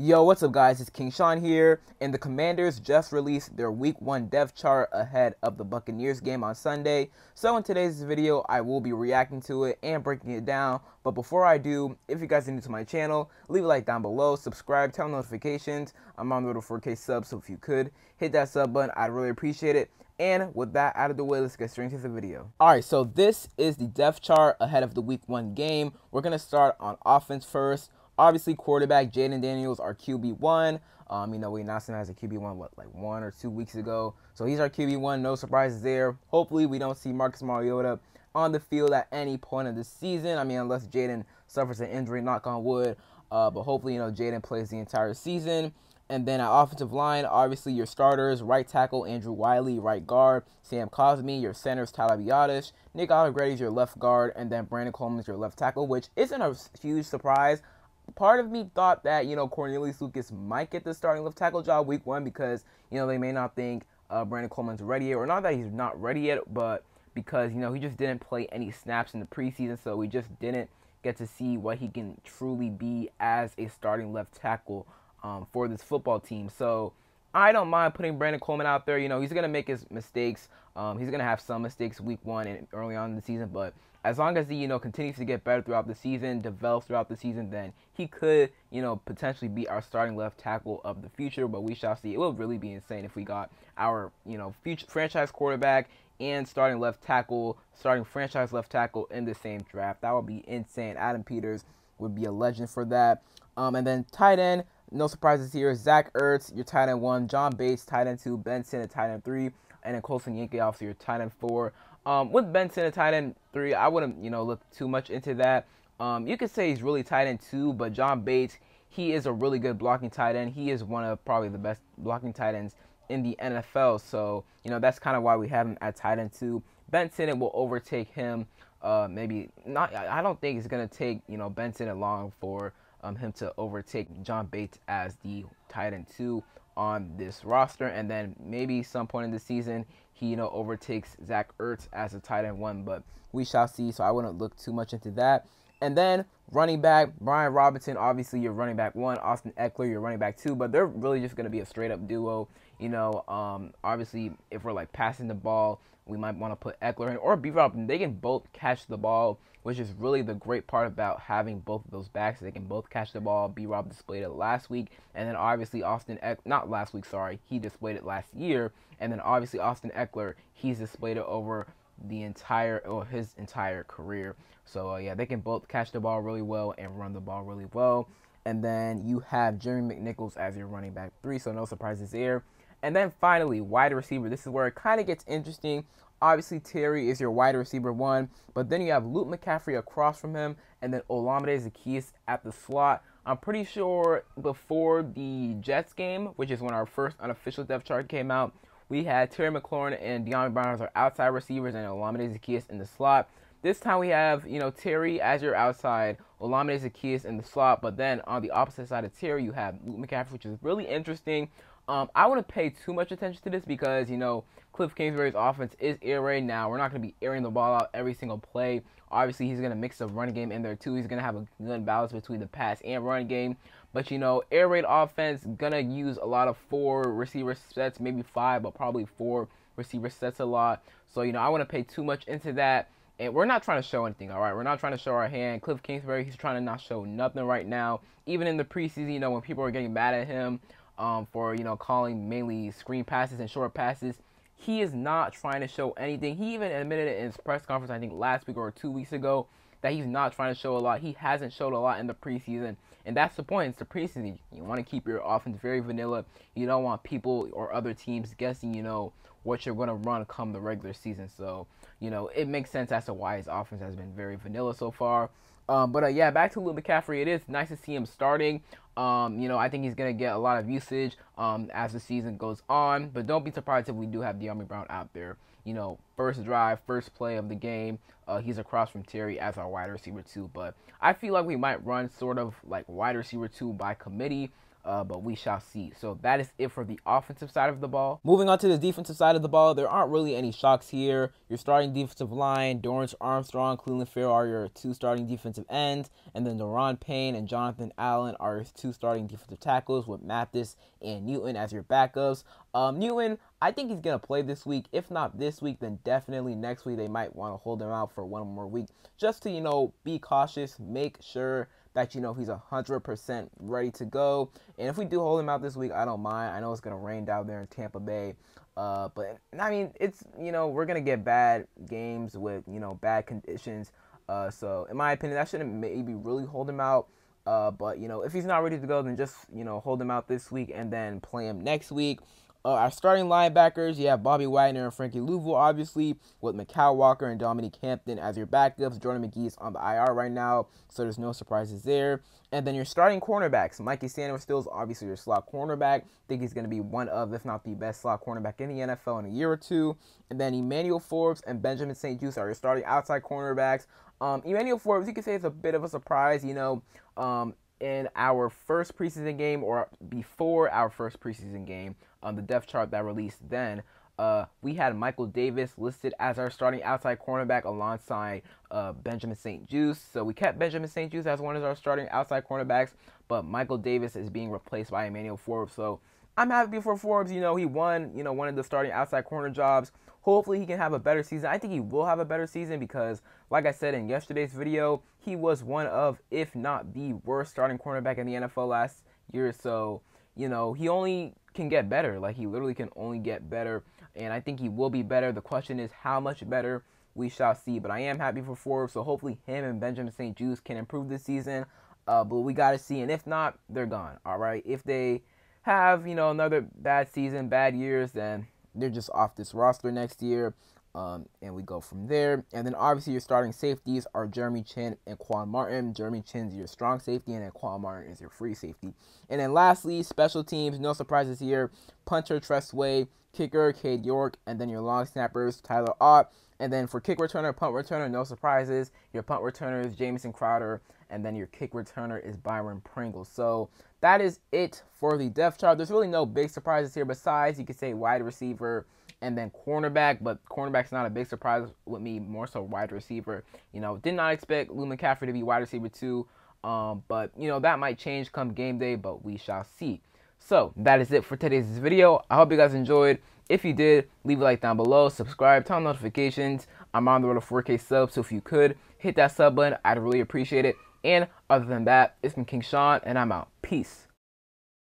Yo, what's up guys, it's King Sean here, and the Commanders just released their Week 1 depth chart ahead of the Buccaneers game on Sunday. So in today's video, I will be reacting to it and breaking it down. But before I do, if you guys are new to my channel, leave a like down below, subscribe, turn on notifications. I'm on the road to 4K subs, so if you could, hit that sub button, I'd really appreciate it. And with that out of the way, let's get straight into the video. Alright, so this is the depth chart ahead of the Week 1 game. We're going to start on offense first. Obviously, quarterback Jaden Daniels, our QB1. We announced him as a QB1, like 1 or 2 weeks ago. So he's our QB1, no surprises there. Hopefully, we don't see Marcus Mariota on the field at any point of the season. Unless Jaden suffers an injury, knock on wood. But hopefully, Jaden plays the entire season. And then at offensive line, obviously your starters, right tackle Andrew Wiley, right guard Sam Cosmi, your centers Tyler Biadasz, Nick Allegretti is your left guard, and then Brandon Coleman is your left tackle, which isn't a huge surprise. Part of me thought that, Cornelius Lucas might get the starting left tackle job Week 1 because, they may not think Brandon Coleman's ready yet. Or not that he's not ready yet, but because, he just didn't play any snaps in the preseason. So we just didn't get to see what he can truly be as a starting left tackle for this football team. So I don't mind putting Brandon Coleman out there. He's going to make his mistakes. He's going to have some mistakes Week 1 and early on in the season. But as long as he, continues to get better throughout the season, develops throughout the season, then he could, potentially be our starting left tackle of the future. But we shall see. It will really be insane if we got our, future franchise quarterback and starting franchise left tackle in the same draft. That would be insane. Adam Peters would be a legend for that. And then tight end. No surprises here. Zach Ertz, your tight end 1. John Bates, tight end 2. Benson, at tight end 3. And then Colson Yankee, obviously, your tight end 4. With Benson at tight end 3, I wouldn't, look too much into that. You could say he's really tight end 2, but John Bates, he is a really good blocking tight end. He is one of probably the best blocking tight ends in the NFL. So, that's kind of why we have him at tight end 2. Benson, it will overtake him. Maybe not. I don't think it's going to take, Benson long for him to overtake John Bates as the tight end 2 on this roster, and then maybe some point in the season he overtakes Zach Ertz as a tight end 1, but we shall see. So I wouldn't look too much into that. And then running back Brian Robinson, obviously your running back 1, Austin Eckler your running back 2, but they're really just going to be a straight up duo. Obviously if we're like passing the ball, we might want to put Eckler in or B Rob. They can both catch the ball, which is really the great part about having both of those backs. They can both catch the ball. B Rob displayed it last week, and then obviously not last week, sorry, he displayed it last year, and then obviously Austin Eckler, he's displayed it over his entire career. So yeah, they can both catch the ball really well and run the ball really well. And then you have Jeremy McNichols as your running back 3, so no surprises there. And then finally, wide receiver. This is where it kind of gets interesting. Obviously, Terry is your wide receiver 1, but then you have Luke McCaffrey across from him, and then Olamide Zaccheaus at the slot. I'm pretty sure before the Jets game, which is when our first unofficial depth chart came out, we had Terry McLaurin and De'Ami Brown as our outside receivers and Olamide Zaccheaus in the slot. This time we have, Terry as your outside, Olamide Zaccheaus in the slot, but then on the opposite side of Terry, you have Luke McCaffrey, which is really interesting. I wouldn't pay too much attention to this because, Cliff Kingsbury's offense is air raid now. We're not going to be airing the ball out every single play. Obviously, he's going to mix the running game in there too. He's going to have a good balance between the pass and run game. But, air raid offense going to use a lot of 4 receiver sets, maybe 5, but probably 4 receiver sets a lot. So, I wouldn't pay too much into that. And we're not trying to show anything, all right? We're not trying to show our hand. Cliff Kingsbury, he's trying to not show nothing right now. Even in the preseason, when people are getting mad at him, for calling mainly screen passes and short passes, he is not trying to show anything. He even admitted it in his press conference, I think last week or 2 weeks ago, that he's not trying to show a lot. He hasn't showed a lot in the preseason, and that's the point. It's the preseason. You want to keep your offense very vanilla. You don't want people or other teams guessing, what you're going to run come the regular season. So, it makes sense as to why his offense has been very vanilla so far. Yeah, back to Luke McCaffrey. It is nice to see him starting. I think he's going to get a lot of usage as the season goes on. But don't be surprised if we do have De'Ami Brown out there. First drive, first play of the game, he's across from Terry as our wide receiver 2. But I feel like we might run sort of like wide receiver 2 by committee. but we shall see. So that is it for the offensive side of the ball. Moving on to the defensive side of the ball, there aren't really any shocks here. Your starting defensive line, Dorrance Armstrong, Cleveland Farrell are your 2 starting defensive ends, and then Deron Payne and Jonathan Allen are your 2 starting defensive tackles, with Mathis and Newton as your backups. Newton, I think he's going to play this week. If not this week, then definitely next week. They might want to hold him out for 1 more week just to, be cautious, make sure that, he's 100% ready to go. And if we do hold him out this week, I don't mind. I know it's going to rain down there in Tampa Bay. But, I mean, it's, we're going to get bad games with, bad conditions. So, in my opinion, that shouldn't maybe really hold him out. But, if he's not ready to go, then just, hold him out this week and then play him next week. Our starting linebackers, you have Bobby Wagner and Frankie Louisville, obviously, with Mikal Walker and Dominique Hampton as your backups. Jordan McGee's on the IR right now, so there's no surprises there. And then your starting cornerbacks, Mikey Sainristil is obviously your slot cornerback. I think he's going to be one of, if not the best slot cornerback in the NFL in a year or two. And then Emmanuel Forbes and Benjamin St. Juste are your starting outside cornerbacks. Emmanuel Forbes, you could say it's a bit of a surprise, in our first preseason game, or before our first preseason game, on the depth chart that released then, we had Michael Davis listed as our starting outside cornerback alongside Benjamin St. Juste. So we kept Benjamin St. Juste as one of our starting outside cornerbacks, but Michael Davis is being replaced by Emmanuel Forbes. So I'm happy for Forbes. He won, one of the starting outside corner jobs. Hopefully he can have a better season. I think he will have a better season because, like I said in yesterday's video, he was one of, if not the worst starting cornerback in the NFL last year. So, he only can get better. Like, he literally can only get better. And I think he will be better. The question is how much better. We shall see. But I am happy for Forbes. So hopefully him and Benjamin St. Juste can improve this season. But we got to see. And if not, they're gone. All right. If they have, another bad season, bad years, then they're just off this roster next year. And we go from there. And then obviously your starting safeties are Jeremy Chin and Quan Martin. Jeremy Chin's your strong safety, and then Quan Martin is your free safety. And then lastly, special teams, no surprises here. Punter Tressway, kicker Cade York, and then your long snappers Tyler Ott. And then for kick returner, punt returner, no surprises. Your punt returner is Jamison Crowder, and then your kick returner is Byron Pringle. So that is it for the depth chart. There's really no big surprises here besides, you could say, wide receiver and then cornerback, but cornerback's not a big surprise with me, more so wide receiver. Did not expect Lou McCaffrey to be wide receiver too, but, that might change come game day, but we shall see. So that is it for today's video. I hope you guys enjoyed. If you did, leave a like down below, subscribe, turn on notifications. I'm on the road to 4K subs, so if you could, hit that sub button. I'd really appreciate it. And other than that, it's been King Sean, and I'm out. Peace.